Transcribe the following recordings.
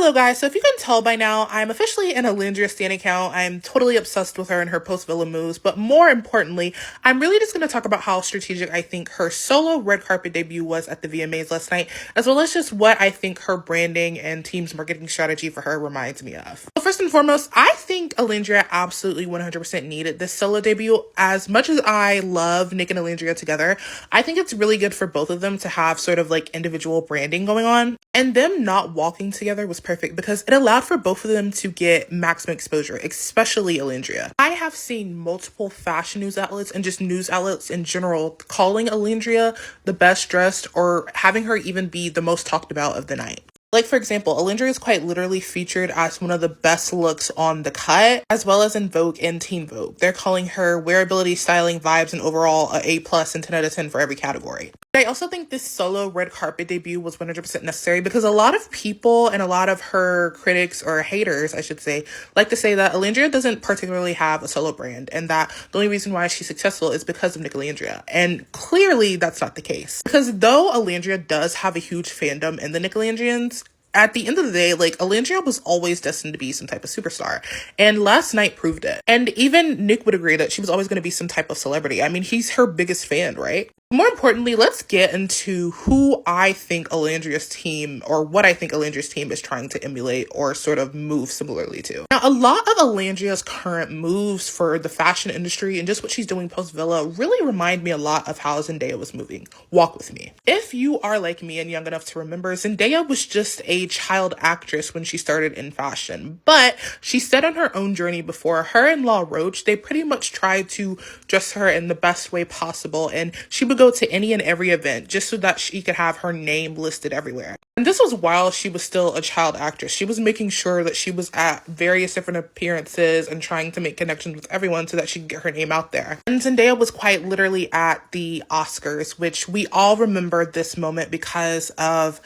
Hello guys, so if you can tell by now, I'm officially an Alandria stan account. I'm totally obsessed with her and her post-villa moves, but more importantly, I'm really just going to talk about how strategic I think her solo red carpet debut was at the VMAs last night, as well as just what I think her branding and team's marketing strategy for her reminds me of. So first and foremost, I think Alandria absolutely 100% needed this solo debut. As much as I love Nick and Alandria together, I think it's really good for both of them to have sort of like individual branding going on, and them not walking together was perfect because it allowed for both of them to get maximum exposure, especially Alandria. I have seen multiple fashion news outlets and just news outlets in general calling Alandria the best dressed or having her even be the most talked about of the night. Like, for example, Alandria is quite literally featured as one of the best looks on The Cut, as well as in Vogue and Teen Vogue. They're calling her wearability, styling, vibes, and overall a A+ and 10 out of 10 for every category. I also think this solo red carpet debut was 100% necessary because a lot of people and a lot of her critics, or haters, I should say, like to say that Alandria doesn't particularly have a solo brand and that the only reason why she's successful is because of Nicolandria. And clearly that's not the case. Because though Alandria does have a huge fandom in the Nicolandrians, at the end of the day, like, Alandria was always destined to be some type of superstar. And last night proved it. And even Nick would agree that she was always going to be some type of celebrity. I mean, he's her biggest fan, right? More importantly, let's get into who I think Alandria's team, or what I think Alandria's team is trying to emulate or sort of move similarly to. Now, a lot of Alandria's current moves for the fashion industry and just what she's doing post-Villa really remind me a lot of how Zendaya was moving. Walk with me. If you are like me and young enough to remember, Zendaya was just a child actress when she started in fashion, but she set on her own journey before. Her and La Roche, they pretty much tried to dress her in the best way possible, and she would go to any and every event just so that she could have her name listed everywhere. And this was while she was still a child actress. She was making sure that she was at various different appearances and trying to make connections with everyone so that she could get her name out there. And Zendaya was quite literally at the Oscars, which we all remember this moment because of,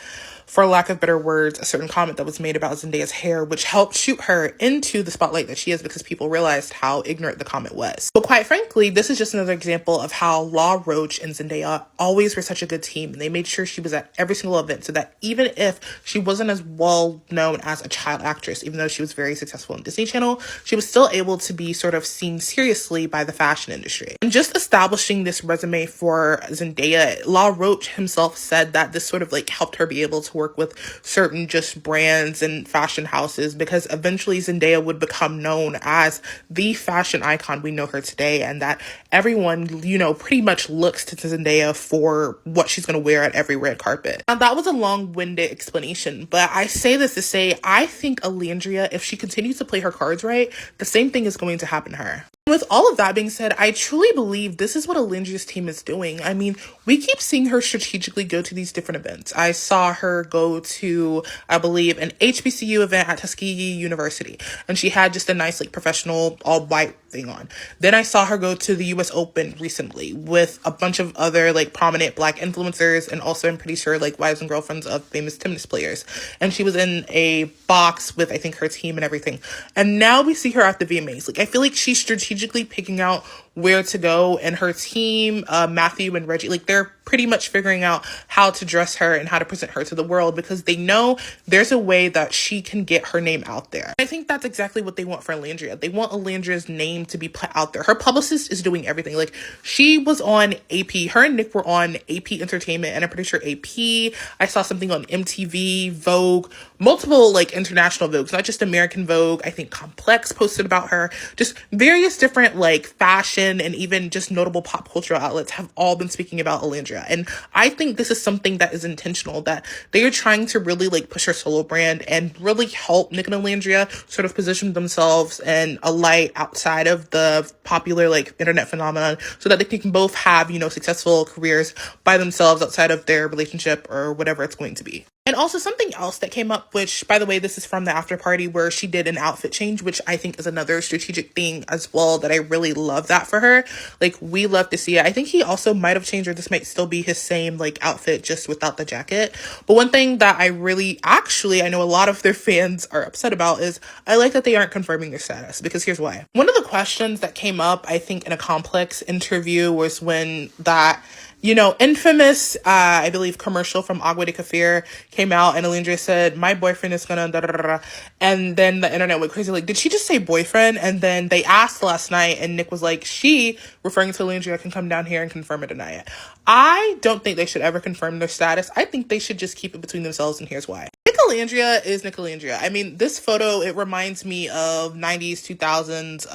for lack of better words, a certain comment that was made about Zendaya's hair, which helped shoot her into the spotlight that she is because people realized how ignorant the comment was. But quite frankly, this is just another example of how La Roche and Zendaya always were such a good team, and they made sure she was at every single event so that even if she wasn't as well known as a child actress, even though she was very successful in Disney Channel, she was still able to be sort of seen seriously by the fashion industry. And just establishing this resume for Zendaya, La Roche himself said that this sort of like helped her be able to work with certain just brands and fashion houses, because eventually Zendaya would become known as the fashion icon we know her today, and that everyone, you know, pretty much looks to Zendaya for what she's going to wear at every red carpet. Now, that was a long-winded explanation, but I say this to say I think Alandria, if she continues to play her cards right, the same thing is going to happen to her. With all of that being said, I truly believe this is what Alandria's team is doing. I mean, we keep seeing her strategically go to these different events. I saw her go to, I believe, an HBCU event at Tuskegee University, and she had just a nice, like, professional all-white thing on. Then I saw her go to the US Open recently with a bunch of other, like, prominent Black influencers, and also, I'm pretty sure, like, wives and girlfriends of famous tennis players. And she was in a box with, I think, her team and everything. And now we see her at the VMAs. Like, I feel like she's strategically picking out where to go, and her team, Matthew and Reggie, like, they're pretty much figuring out how to dress her and how to present her to the world because they know there's a way that she can get her name out there. I think that's exactly what they want for Alandria. They want Alandria's name to be put out there. Her publicist is doing everything. Like, she was on AP. Her and Nick were on AP Entertainment, and I'm pretty sure AP. I saw something on MTV, Vogue, multiple, like, international Vogues, not just American Vogue. I think Complex posted about her. Just various different, like, fashion and even just notable pop cultural outlets have all been speaking about Alandria. And I think this is something that is intentional, that they are trying to really, like, push her solo brand and really help Nick and Alandria sort of position themselves in a light outside of the popular, like, internet phenomenon so that they can both have, you know, successful careers by themselves outside of their relationship or whatever it's going to be. And also something else that came up, which, by the way, this is from the after party where she did an outfit change, which I think is another strategic thing as well that I really love that for her. Like, we love to see it. I think he also might have changed, or this might still be his same, like, outfit just without the jacket. But one thing that I really, actually, I know a lot of their fans are upset about is I like that they aren't confirming their status, because here's why. One of the questions that came up, I think, in a Complex interview was when that, infamous, I believe, commercial from Agua de Kefir came out, and Alandria said, "My boyfriend is gonna da da da da," and then the internet went crazy. Like, did she just say boyfriend? And then they asked last night, and Nick was like, "She," referring to Alandria, "can come down here and confirm or deny it." I don't think they should ever confirm their status. I think they should just keep it between themselves, and here's why. Nicolandria is Nicolandria. I mean, this photo, it reminds me of 90s, 2000s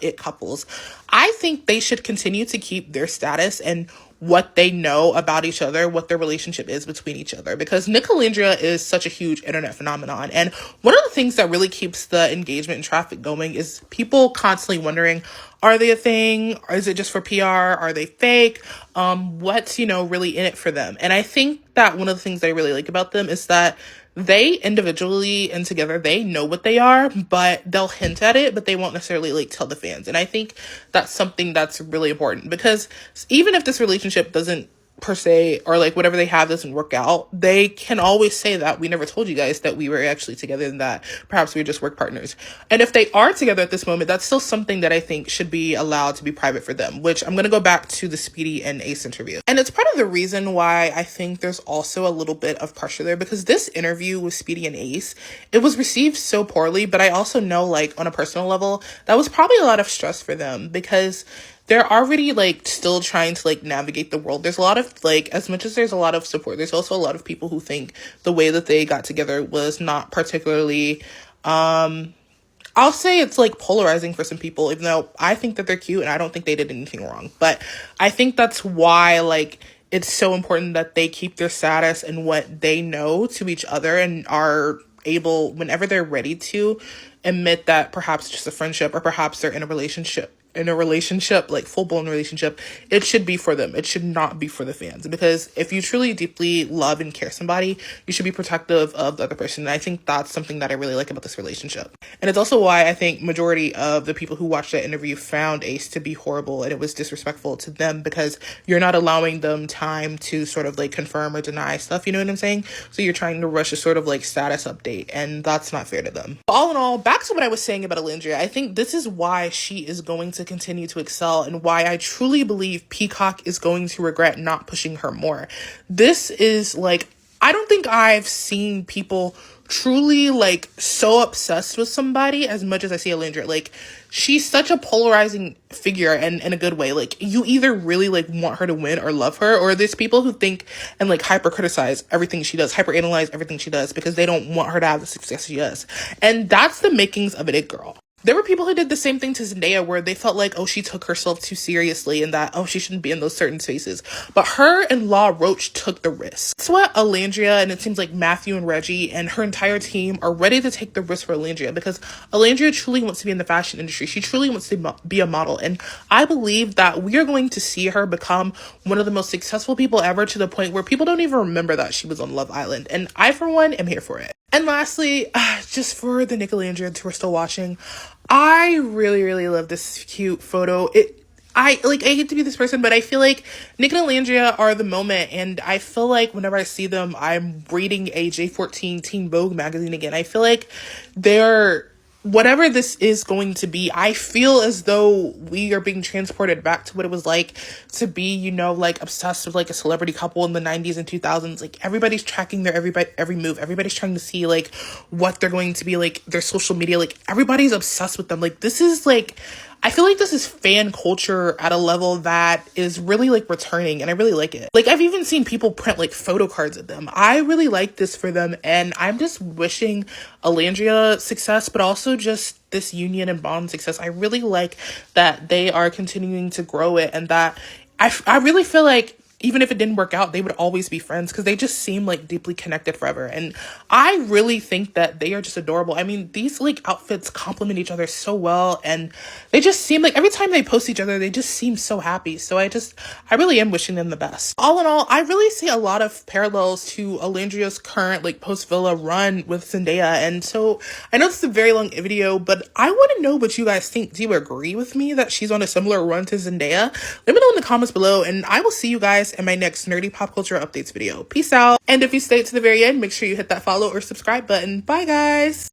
it couples. I think they should continue to keep their status and what they know about each other, what their relationship is between each other, because Nicolandria is such a huge internet phenomenon. And one of the things that really keeps the engagement and traffic going is people constantly wondering, are they a thing? Or is it just for PR? Are they fake? What's, really in it for them? And I think that one of the things that I really like about them is that they individually and together, they know what they are, but they'll hint at it, but they won't necessarily tell the fans. And I think that's something that's really important, because even if this relationship doesn't per se, or whatever they have doesn't work out, they can always say that we never told you guys that we were actually together and that perhaps we were just work partners. And if they are together at this moment, that's still something that I think should be allowed to be private for them, which I'm going to go back to the Speedy and Ace interview. And it's part of the reason why I think there's also a little bit of pressure there, because this interview with Speedy and Ace, it was received so poorly, but I also know on a personal level, that was probably a lot of stress for them, because they're already still trying to navigate the world. There's a lot of as much as there's a lot of support, there's also a lot of people who think the way that they got together was not particularly I'll say it's polarizing for some people, even though I think that they're cute and I don't think they did anything wrong. But I think that's why it's so important that they keep their status and what they know to each other, and are able, whenever they're ready, to admit that perhaps just a friendship, or perhaps they're in a relationship, full-blown relationship, it should be for them. It should not be for the fans, because if you truly deeply love and care somebody, you should be protective of the other person. And I think that's something that I really like about this relationship. And it's also why I think majority of the people who watched that interview found Ace to be horrible, and it was disrespectful to them, because you're not allowing them time to sort of confirm or deny stuff, you know what I'm saying? So you're trying to rush a sort of status update, and that's not fair to them. But all in all, back to what I was saying about Alandria, I think this is why she is going to continue to excel, and why I truly believe Peacock is going to regret not pushing her more. This is I don't think I've seen people truly so obsessed with somebody as much as I see Alandria. She's such a polarizing figure, and in a good way. You either really want her to win or love her, or there's people who think and hyper criticize everything she does, hyper analyze everything she does, because they don't want her to have the success she does. And that's the makings of an it girl. There were people who did the same thing to Zendaya, where they felt she took herself too seriously, and that, she shouldn't be in those certain spaces. But her and Law Roach took the risk. That's what Alandria, and it seems like Matthew and Reggie and her entire team are ready to take the risk for Alandria, because Alandria truly wants to be in the fashion industry. She truly wants to be a model. And I believe that we are going to see her become one of the most successful people ever, to the point where people don't even remember that she was on Love Island. And I, for one, am here for it. And lastly, just for the Nicolandria who are still watching, I really, really love this cute photo. I hate to be this person, but I feel Nick and Alandria are the moment, and I feel whenever I see them, I'm reading a J14 Teen Vogue magazine again. I feel they're, whatever this is going to be, I feel as though we are being transported back to what it was to be, obsessed with a celebrity couple in the 90s and 2000s. Everybody's tracking their every move. Everybody's trying to see what they're going to be, their social media. Everybody's obsessed with them. This is I feel this is fan culture at a level that is really returning, and I really like it. I've even seen people print photo cards of them. I really like this for them, and I'm just wishing Alandria success, but also just this union and bond success. I really like that they are continuing to grow it, and that I really feel even if it didn't work out, they would always be friends, because they just seem deeply connected forever. And I really think that they are just adorable. I mean, these outfits complement each other so well, and they just seem every time they post each other, they just seem so happy. So I really am wishing them the best. All in all, I really see a lot of parallels to Alandria's current post Villa run with Zendaya. And so I know this is a very long video, but I want to know what you guys think. Do you agree with me that she's on a similar run to Zendaya? Let me know in the comments below, and I will see you guys in my next nerdy pop culture updates video. Peace out. And if you stayed to the very end, make sure you hit that follow or subscribe button. Bye guys.